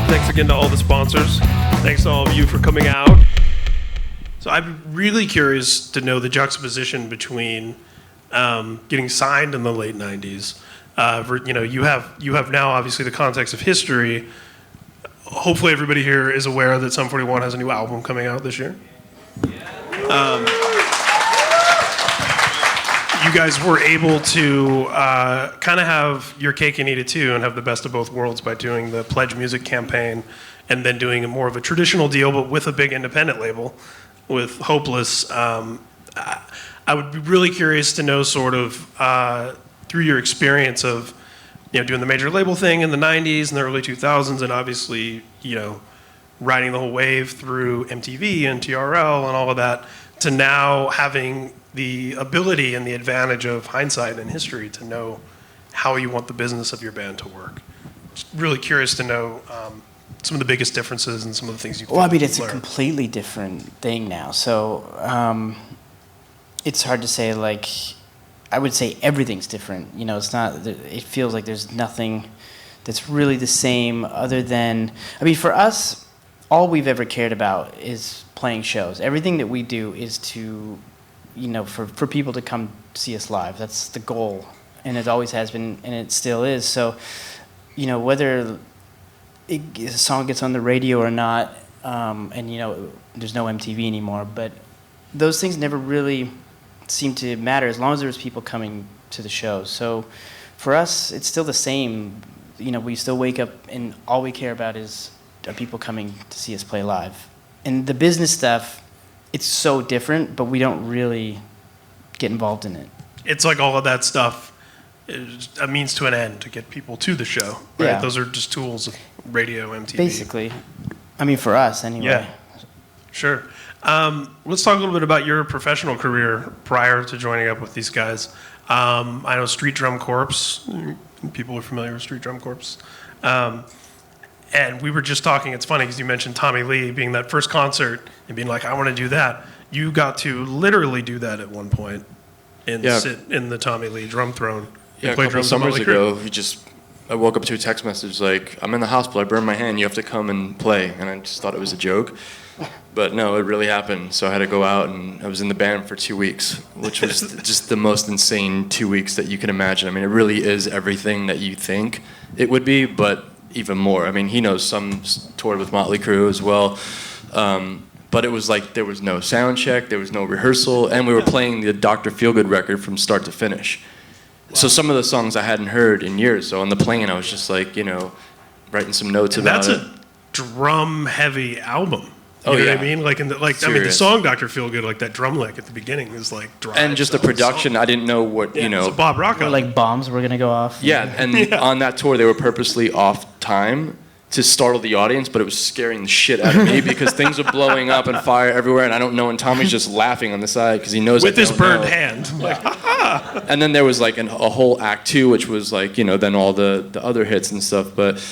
Thanks again to all the sponsors. Thanks to all of you for coming out. So I'm really curious to know the juxtaposition between getting signed in the late 90s. You have now obviously the context of history. Hopefully everybody here is aware that Sum 41 has a new album coming out this year. You guys were able to kind of have your cake and eat it too and have the best of both worlds by doing the Pledge Music campaign and then doing a more of a traditional deal but with a big independent label with Hopeless. I would be really curious to know sort of through your experience of doing the major label thing in the 90s and the early 2000s and obviously riding the whole wave through MTV and TRL and all of that to now having the ability and the advantage of hindsight and history to know how you want the business of your band to work. Just really curious to know some of the biggest differences and some of the things you've Well, I mean, it's a completely different thing now. So it's hard to say, like, I would say everything's different. It's not, it feels like there's nothing that's really the same other than, I mean, for us, all we've ever cared about is playing shows. Everything that we do is to, for people to come see us live. That's the goal, and it always has been, and it still is. So, whether a song gets on the radio or not, and there's no MTV anymore, but those things never really seem to matter as long as there's people coming to the show. So, for us, it's still the same. We still wake up, and all we care about is are people coming to see us play live. And the business stuff, it's so different, but we don't really get involved in it. It's like all of that stuff is a means to an end to get people to the show, right? Yeah. Those are just tools of radio, MTV. Basically. I mean, for us, anyway. Yeah, sure. Let's talk a little bit about your professional career prior to joining up with these guys. I know Street Drum Corps. People are familiar with Street Drum Corps. And we were just talking, it's funny because you mentioned Tommy Lee being that first concert and being like, I want to do that. You got to literally do that at one point and sit in the Tommy Lee drum throne. Yeah, a couple summers ago, I woke up to a text message like, I'm in the hospital, I burned my hand, you have to come and play. And I just thought it was a joke. But no, it really happened. So I had to go out, and I was in the band for 2 weeks, which was just the most insane 2 weeks that you can imagine. I mean, it really is everything that you think it would be, but even more. I mean, he knows some toured with Motley Crue as well. But it was like there was no sound check, there was no rehearsal, and we were playing the Dr. Feelgood record from start to finish. Wow. So some of the songs I hadn't heard in years. So on the plane, I was just like, writing some notes about it. That's a drum-heavy album. You know what I mean? Like, the song Dr. Feelgood, like that drum lick at the beginning is like dry. And just the production, I didn't know what, It's a Bob Rock album. Like bombs were going to go off. Yeah, and on that tour, they were purposely off time to startle the audience, but it was scaring the shit out of me because things were blowing up and fire everywhere, and I don't know, and Tommy's just laughing on the side because he knows with his burned hand. Like, and then there was like a whole act 2, which was like, then all the other hits and stuff, but,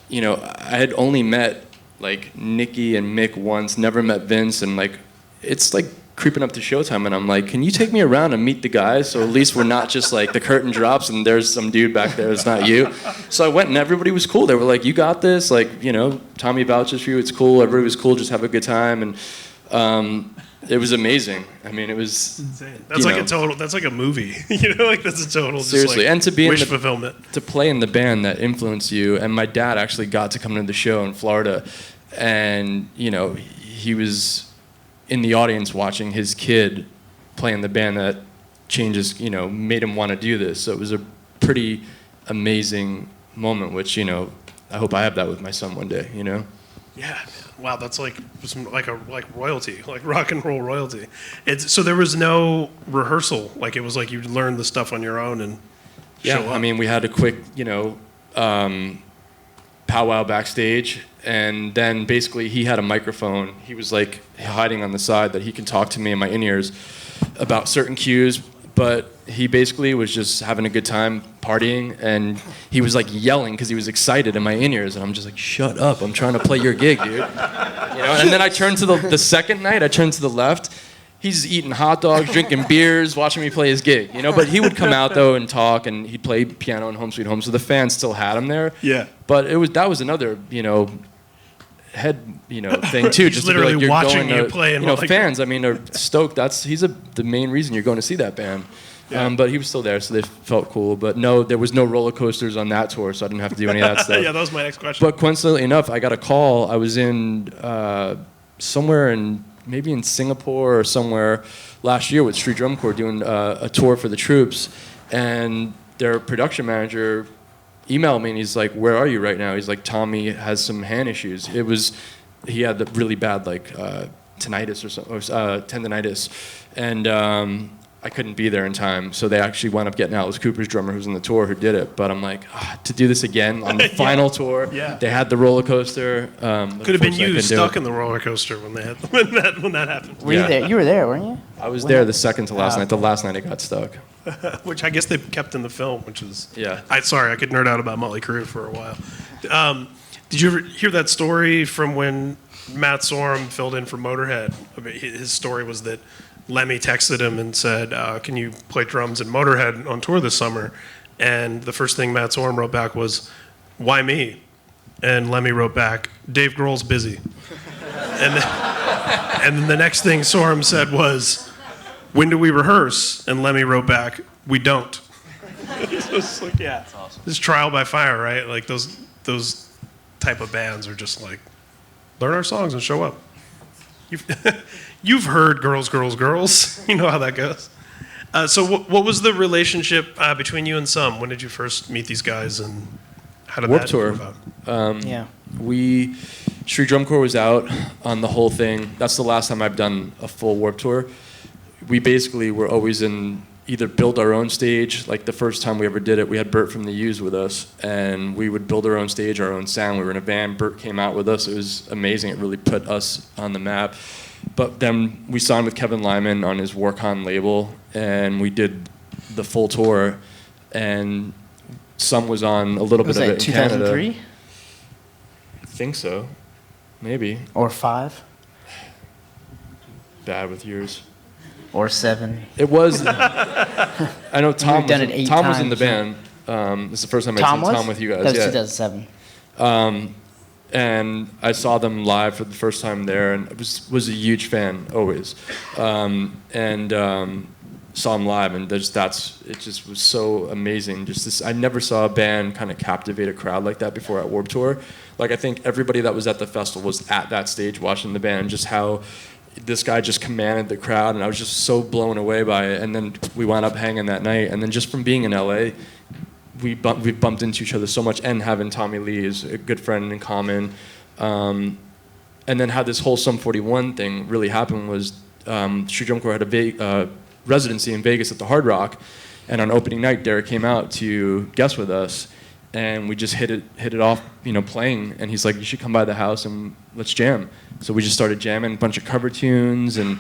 I had only met like Nikki and Mick once, never met Vince, and like it's like creeping up to showtime, and I'm like, can you take me around and meet the guys so at least we're not just like the curtain drops and there's some dude back there that's not you. So I went and everybody was cool. They were like, you got this, like, Tommy vouches for you, it's cool, everybody was cool, just have a good time. And it was amazing. I mean, it was insane. That's like a movie. That's a total seriously. Just like and to be wish fulfillment. To play in the band that influenced you, and my dad actually got to come to the show in Florida, and he was in the audience watching his kid play in the band that made him want to do this. So it was a pretty amazing moment, which I hope I have that with my son one day. Yeah. Wow, that's like royalty, like rock and roll royalty. So there was no rehearsal. Like it was like you learned the stuff on your own and show up. I mean, we had a quick, powwow backstage, and then basically he had a microphone. He was like hiding on the side that he can talk to me in my in-ears about certain cues, but he basically was just having a good time partying, and he was like yelling because he was excited in my in-ears, and I'm just like, shut up, I'm trying to play your gig, dude. And then I turned to the second night, I turned to the left, he's eating hot dogs, drinking beers, watching me play his gig, but he would come out though and talk, and he'd play piano in Home Sweet Home, so the fans still had him there. Yeah. But that was another, head, thing too. He's just literally to be like, you're watching going you to, play and fans. I mean, are stoked. He's the main reason you're going to see that band. Yeah. But he was still there, so they felt cool. But no, there was no roller coasters on that tour, so I didn't have to do any of that stuff. Yeah, that was my next question. But coincidentally enough, I got a call. I was in somewhere maybe in Singapore or somewhere last year with Street Drum Corps doing a tour for the troops, and their production manager emailed me and he's like, "Where are you right now?" He's like, "Tommy has some hand issues." He had the really bad tinnitus or tendonitis, and I couldn't be there in time, so they actually wound up getting Alice Cooper's drummer, who's in the tour, who did it. But I'm like, to do this again on the final tour. Yeah. They had the roller coaster. Could have been you stuck in the roller coaster when that happened. Were you there? You were there, weren't you? I was there the second to last night. The last night it got stuck. Which I guess they kept in the film, which is... Yeah. I could nerd out about Motley Crue for a while. Did you ever hear that story from when Matt Sorum filled in for Motorhead? I mean, his story was that Lemmy texted him and said, "Can you play drums in Motorhead on tour this summer?" And the first thing Matt Sorum wrote back was, "Why me?" And Lemmy wrote back, "Dave Grohl's busy." and then the next thing Sorum said was, "When do we rehearse?" And Lemmy wrote back, "We don't." So it's like, yeah, that's awesome. This trial by fire, right? Like those type of bands are just like, learn our songs and show up. You've heard Girls, Girls, Girls. You know how that goes. So what was the relationship between you and Sum? When did you first meet these guys, and how did Warped that Tour. come about? Yeah. Street Drum Corps was out on the whole thing. That's the last time I've done a full Warped Tour. We basically were always in either build our own stage. Like the first time we ever did it, we had Bert from the U's with us, and we would build our own stage, our own sound. We were in a band. Bert came out with us. It was amazing. It really put us on the map. But then we signed with Kevin Lyman on his Warcon label, and we did the full tour. And Sum was on a little bit of it in 2003? Canada. I think so. Maybe. Or 5? Bad with years. Or 7? It was. I know Tom. done it 8 Tom was in the times, band. This is the first time I'd Tom seen was? Tom with you guys. That was Yeah. 2007. And I saw them live for the first time there, and I was a huge fan always. Saw them live, and it just was so amazing. I never saw a band kind of captivate a crowd like that before at Warped Tour. Like I think everybody that was at the festival was at that stage watching the band, just how this guy just commanded the crowd, and I was just so blown away by it. And then we wound up hanging that night, and then just from being in LA, we've bumped into each other so much, and having Tommy Lee is a good friend in common. And then how this whole Sum 41 thing really happened was Street Drum Corps had a residency in Vegas at the Hard Rock, and on opening night, Derek came out to guest with us, and we just hit it off, playing. And he's like, "You should come by the house and let's jam." So we just started jamming a bunch of cover tunes, and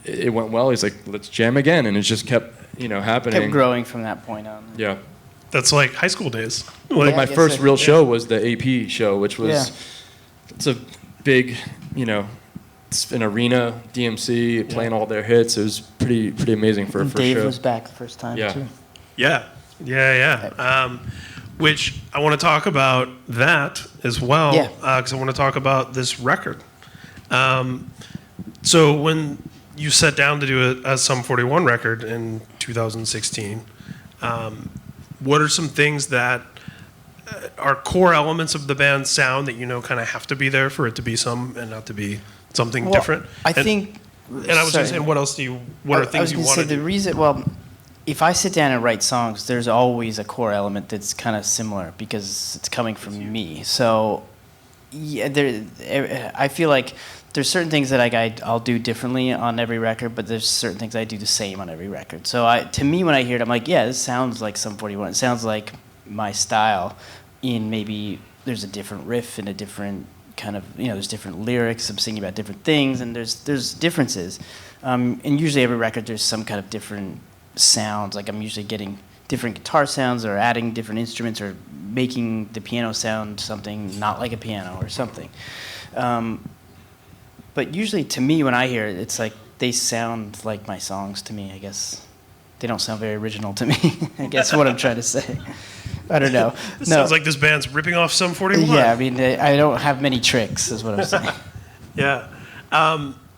it went well. He's like, "Let's jam again," and it just kept, happening. Kept growing from that point on. Yeah. That's like high school days. But my guess first so, real yeah. show was the AP show, which was it's a big, it's an arena, DMC, playing all their hits. It was pretty amazing for a first Dave show. was back the first time too. Yeah. Which I want to talk about that as well, Yeah. because I want to talk about this record. So when you sat down to do a Sum 41 record in 2016, what are some things that are core elements of the band's sound that kind of have to be there for it to be Sum and not to be something different? I think. And I was just saying, what are things you want to say the do? reason. Well, if I sit down and write songs, there's always a core element that's kind of similar because it's coming from me. So, I feel like there's certain things that I'll do differently on every record, but there's certain things I do the same on every record. So to me, when I hear it, I'm like, yeah, this sounds like Sum 41. It sounds like my style. In maybe there's a different riff and a different kind of, there's different lyrics. I'm singing about different things, and there's differences. And usually every record there's some kind of different sounds. Like I'm usually getting different guitar sounds, or adding different instruments, or making the piano sound something not like a piano or something. But usually to me, when I hear it, it's like they sound like my songs to me, I guess. They don't sound very original to me, I guess what I'm trying to say. I don't know. It sounds like this band's ripping off Sum 41. Yeah, I mean, I don't have many tricks, is what I'm saying. Yeah.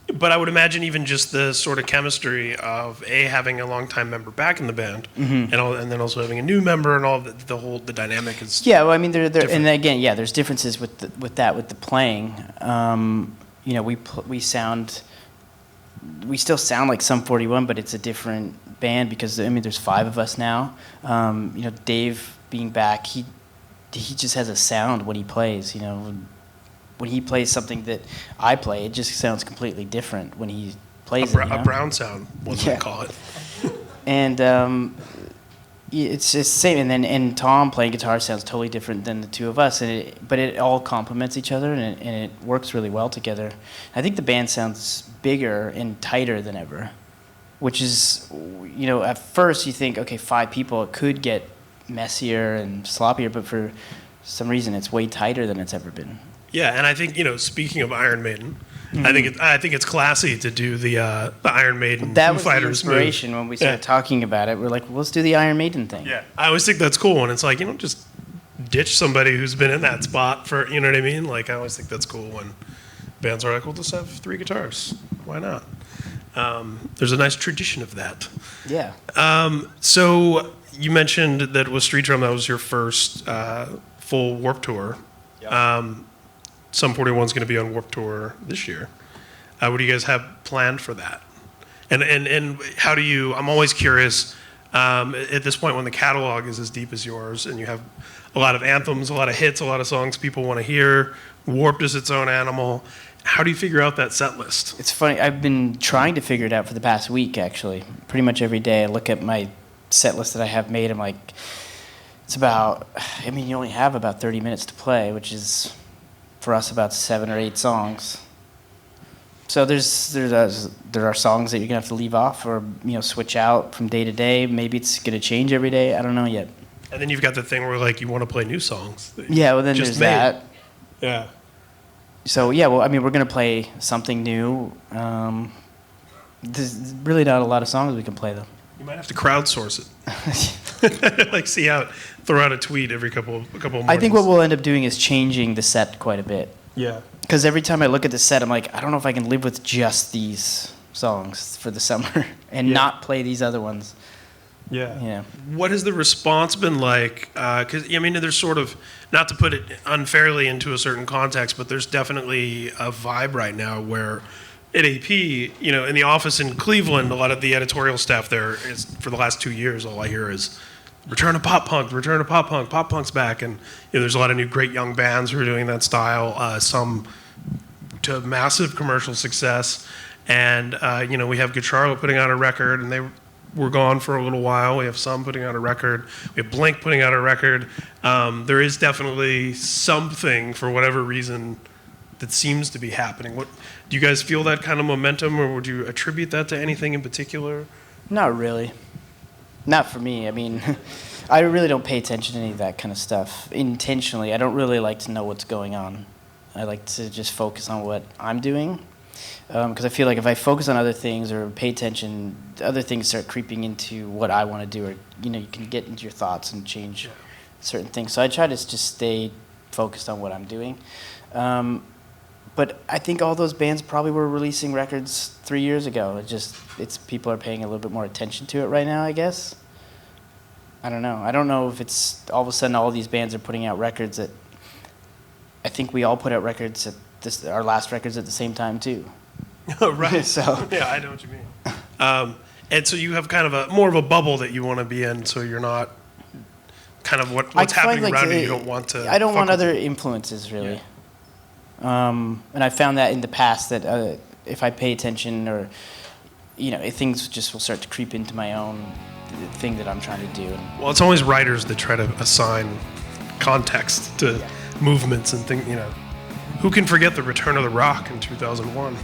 But I would imagine even just the sort of chemistry of having a longtime member back in the band, and then also having a new member, and all the dynamic is. Yeah, well, I mean, there, different. and again, yeah, there's differences with the playing. We still sound like Sum 41, but it's a different band because I mean, there's 5 of us now. Dave being back, he just has a sound when he plays. When he plays something that I play, it just sounds completely different when he plays a brown sound, what they call it. And it's the same. And Tom playing guitar sounds totally different than the two of us. But it all complements each other, and it works really well together. I think the band sounds bigger and tighter than ever, which is, at first you think, okay, 5 people, it could get messier and sloppier, but for some reason it's way tighter than it's ever been. Yeah, and I think speaking of Iron Maiden, I think it's classy to do the Iron Maiden That Foo was Fighters the inspiration move. when we started talking about it. We're like, well, let's do the Iron Maiden thing. Yeah, I always think that's cool when it's like just ditch somebody who's been in that spot for what I mean. Like I always think that's cool when bands are like, we'll just have 3 guitars. Why not? There's a nice tradition of that. Yeah. So you mentioned that with Street Drum, that was your first full Warped Tour. Yep. Sum 41 is going to be on Warped Tour this year. What do you guys have planned for that? And how do you? I'm always curious. At this point, when the catalog is as deep as yours, and you have a lot of anthems, a lot of hits, a lot of songs people want to hear, Warped is its own animal. How do you figure out that set list? It's funny. I've been trying to figure it out for the past week, actually. Pretty much every day I look at my set list that I have made. I'm like, it's about, you only have about 30 minutes to play, which is, for us, about 7 or 8 songs. So there are songs that you're going to have to leave off or, switch out from day to day. Maybe it's going to change every day. I don't know yet. And then you've got the thing where, you want to play new songs. Yeah, well, then there's that. Yeah. So, yeah, well, we're going to play something new. There's really not a lot of songs we can play, though. You might have to crowdsource it. Throw out a tweet every couple of mornings. I think what we'll end up doing is changing the set quite a bit. Yeah. Because every time I look at the set, I'm like, I don't know if I can live with just these songs for the summer and not play these other ones. Yeah. Yeah. What has the response been like? Because, there's sort of, not to put it unfairly into a certain context, but there's definitely a vibe right now where at AP, in the office in Cleveland, a lot of the editorial staff there is, for the last 2 years, all I hear is, return to pop punk, pop punk's back. And there's a lot of new great young bands who are doing that style, some to massive commercial success. And, we have Good Charlotte putting out a record, and they were gone for a little while. We have Some putting out a record. We have Blink putting out a record. There is definitely something, for whatever reason, that seems to be happening. Do you guys feel that kind of momentum, or would you attribute that to anything in particular? Not really. Not for me. I really don't pay attention to any of that kind of stuff intentionally. I don't really like to know what's going on. I like to just focus on what I'm doing. Because I feel like if I focus on other things or pay attention, other things start creeping into what I want to do, or you can get into your thoughts and change certain things. So I try to just stay focused on what I'm doing. But I think all those bands probably were releasing records 3 years ago. It's people are paying a little bit more attention to it right now, I guess. I don't know. I don't know if it's all of a sudden all these bands are putting out records that I think we all put out records our last records at the same time too. Right. So yeah, I know what you mean. And so you have kind of more of a bubble that you want to be in, so you're not kind of what's happening around you. You don't want to. I don't want other influences really. Yeah. And I found that in the past that if I pay attention or things just will start to creep into my own thing that I'm trying to do. Well, it's always writers that try to assign context to movements and things. Who can forget the Return of the Rock in 2001?